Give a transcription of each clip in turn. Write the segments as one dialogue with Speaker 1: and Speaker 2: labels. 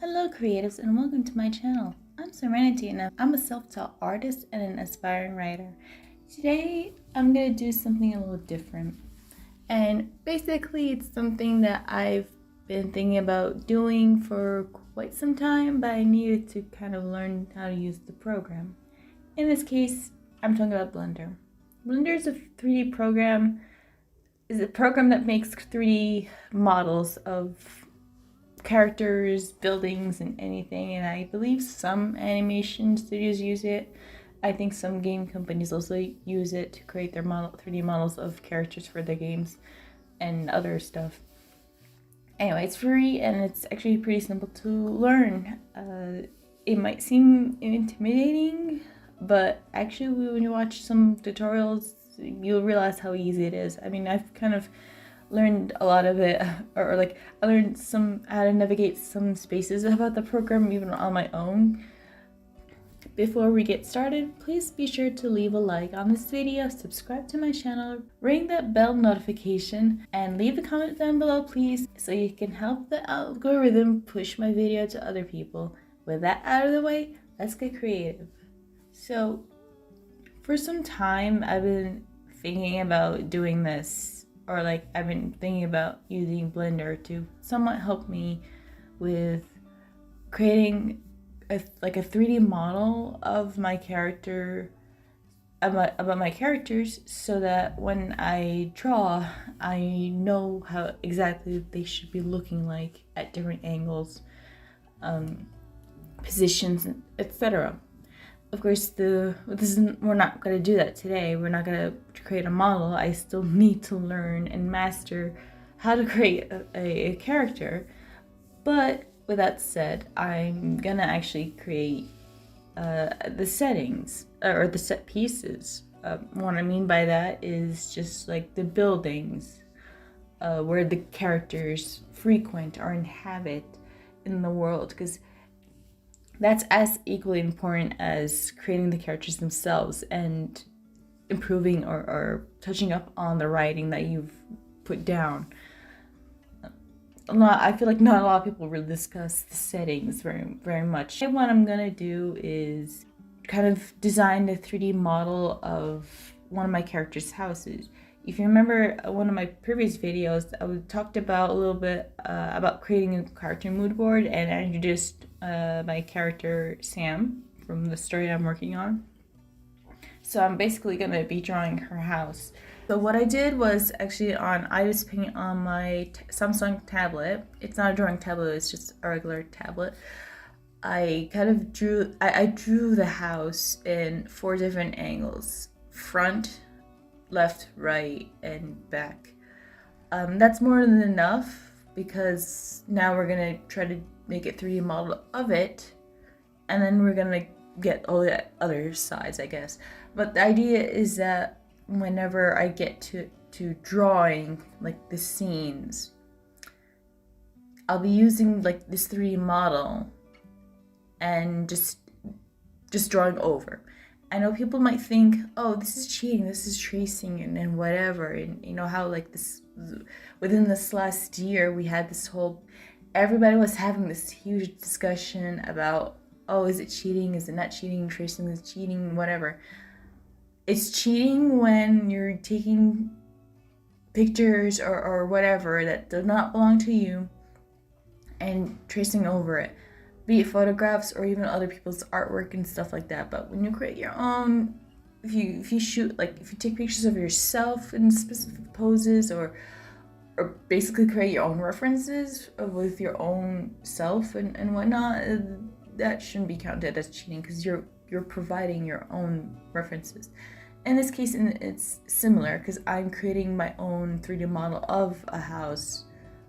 Speaker 1: Hello creatives and welcome to my channel. I'm Serenity and I'm a self-taught artist and an aspiring writer. Today I'm going to do something a little different, and basically it's something that I've been thinking about doing for quite some time, but I needed to kind of learn how to use the program. In this case, I'm talking about Blender. Blender is a 3D program. Is a program that makes 3D models of characters, buildings, and anything, and I believe some animation studios use it. I think some game companies also use it to create their 3D models of characters for their games and other stuff. Anyway, it's free and it's actually pretty simple to learn. It might seem intimidating, but actually when you watch some tutorials, you'll realize how easy it is. I mean, I've kind of learned a lot of it, or like I learned how to navigate some spaces about the program even on my own. Before we get started, please be sure to leave a like on this video, subscribe to my channel, ring that bell notification, and leave a comment down below please, so you can help the algorithm push my video to other people. With that out of the way, let's get creative. So for some time I've been thinking about doing this, or like I've been thinking about using Blender to somewhat help me with creating a 3D model of my character, about my characters, so that when I draw, I know how exactly they should be looking like at different angles, positions, etc. Of course, we're not going to do that today. We're not going to create a model. I still need to learn and master how to create a character. But with that said, I'm going to actually create the settings, or the set pieces. What I mean by that is just like the buildings, where the characters frequent or inhabit in the world, because that's as equally important as creating the characters themselves and improving or touching up on the writing that you've put down. I feel like not a lot of people really discuss the settings very much. What I'm gonna do is kind of design a 3D model of one of my characters' houses. If you remember one of my previous videos, I talked about a little bit about creating a character mood board, and I introduced my character Sam from the story I'm working on. So I'm basically going to be drawing her house. So what I did was actually on iBis Paint on my Samsung tablet. It's not a drawing tablet, it's just a regular tablet. I kind of drew the house in 4 different angles: front, left, right, and back. That's more than enough, because now we're gonna try to make a 3D model of it, and then we're gonna get all the other sides, I guess. But the idea is that whenever I get to drawing like the scenes, I'll be using like this 3D model and just drawing over. I know people might think, oh, this is cheating, this is tracing and whatever. And you know how like this, within this last year, we had this whole, everybody was having this huge discussion about, oh, is it cheating? Is it not cheating? Tracing is cheating, whatever. It's cheating when you're taking pictures or whatever that do not belong to you and tracing over it, be it photographs or even other people's artwork and stuff like that. But when you create your own, if you shoot, like if you take pictures of yourself in specific poses, or basically create your own references with your own self and whatnot, that shouldn't be counted as cheating, because you're providing your own references. In this case, it's similar, because I'm creating my own 3D model of a house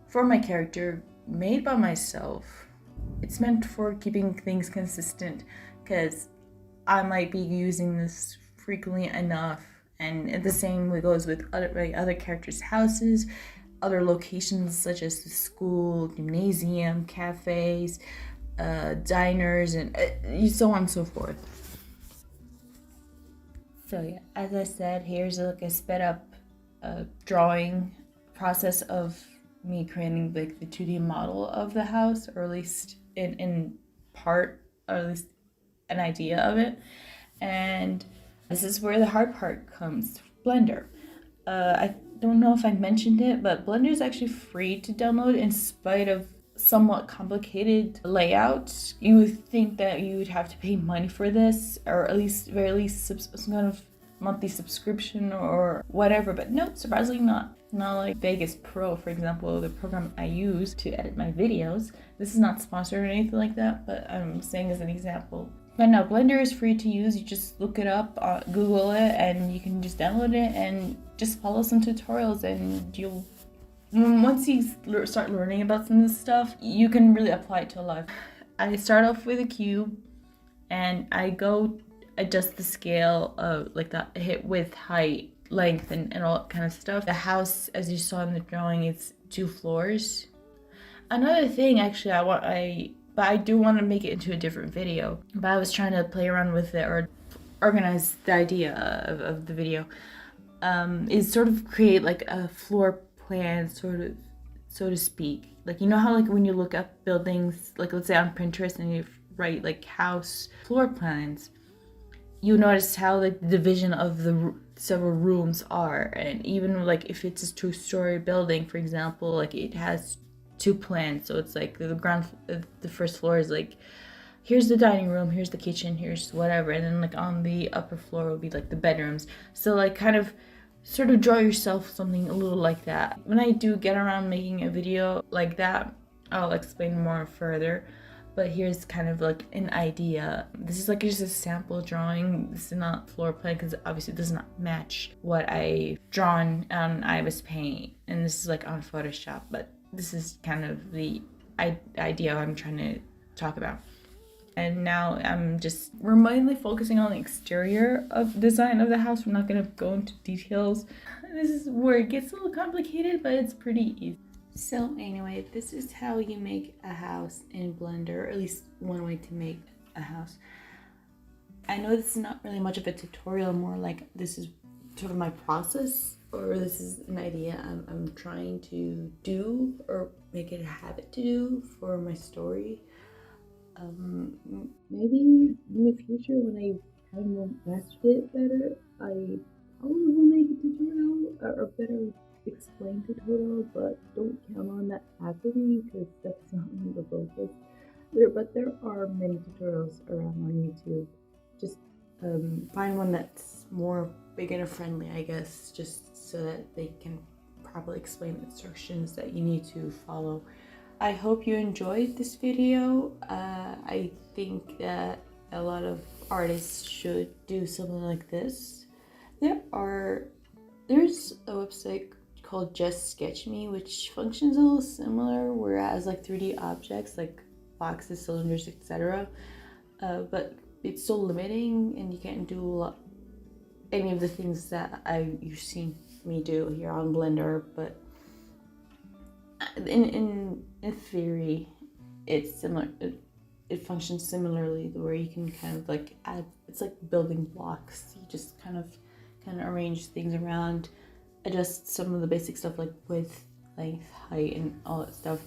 Speaker 1: for my character, made by myself. It's meant for keeping things consistent, because I might be using this frequently enough, and the same goes with other characters' houses, other locations such as the school, gymnasium, cafes, diners, and so on and so forth. So yeah, as I said, here's like a sped up drawing process of me creating like the 2D model of the house, or at least in part, or at least an idea of it. And this is where the hard part comes, Blender. I don't know if I mentioned it, but Blender is actually free to download in spite of somewhat complicated layouts. You would think that you would have to pay money for this, or at least very least some kind of monthly subscription or whatever, but no, surprisingly not like Vegas Pro, for example, the program I use to edit my videos. This is not sponsored or anything like that, but I'm saying as an example. But no, Blender is free to use. You just look it up, Google it, and you can just download it and just follow some tutorials, and you'll, once you start learning about some of this stuff, you can really apply it to life. I start off with a cube, and I go adjust the scale of like the hit, width, height, length, and all that kind of stuff. The house, as you saw in the drawing, it's 2 floors. Another thing, actually, but I do want to make it into a different video. But I was trying to play around with it or organize the idea of the video. Is sort of create like a floor plan, sort of, so to speak. Like, you know how like when you look up buildings, like let's say on Pinterest, and you write like house floor plans, you notice how like the division of the several rooms are. And even like if it's a 2-story building, for example, like it has 2 plans. So it's like the first floor is like, here's the dining room, here's the kitchen, here's whatever, and then like on the upper floor will be like the bedrooms. So like kind of sort of draw yourself something a little like that. When I do get around making a video like that, I'll explain more further. But here's kind of like an idea. This is like just a sample drawing. This is not floor plan because obviously it does not match what I've drawn on iBis Paint, and this is like on Photoshop. But this is kind of the idea I'm trying to talk about. And now we're mainly focusing on the exterior of design of the house. We're not gonna go into details. This is where it gets a little complicated, but it's pretty easy. So anyway, this is how you make a house in Blender, or at least one way to make a house. I know this is not really much of a tutorial, more like this is sort of my process, or this is an idea I'm trying to do or make it a habit to do for my story. Maybe in the future when I kind of mastered it better, I probably will make a tutorial or better explain tutorial, but don't count on that happening because that's not the focus. But there are many tutorials around on YouTube. Just find one that's more beginner friendly, I guess, just so that they can properly explain the instructions that you need to follow. I hope you enjoyed this video. I think that a lot of artists should do something like this. There's a website called Just Sketch Me, which functions a little similar, whereas like 3D objects like boxes, cylinders, etc. But it's so limiting, and you can't do any of the things that you've seen me do here on Blender. But in theory, it's similar. It functions similarly, where you can kind of like add. It's like building blocks. You just kind of arrange things around, adjust some of the basic stuff like width, length, height, and all that stuff.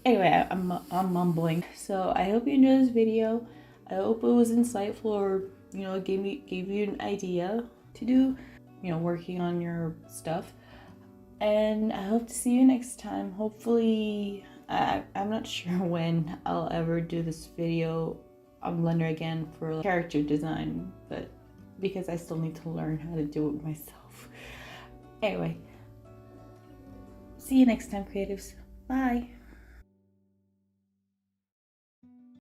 Speaker 1: Anyway, I'm mumbling. So I hope you enjoyed this video. I hope it was insightful, or gave you an idea to do, working on your stuff. And I hope to see you next time. Hopefully, I'm not sure when I'll ever do this video on Blender again for character design, but because I still need to learn how to do it myself. Anyway, see you next time, creatives. Bye.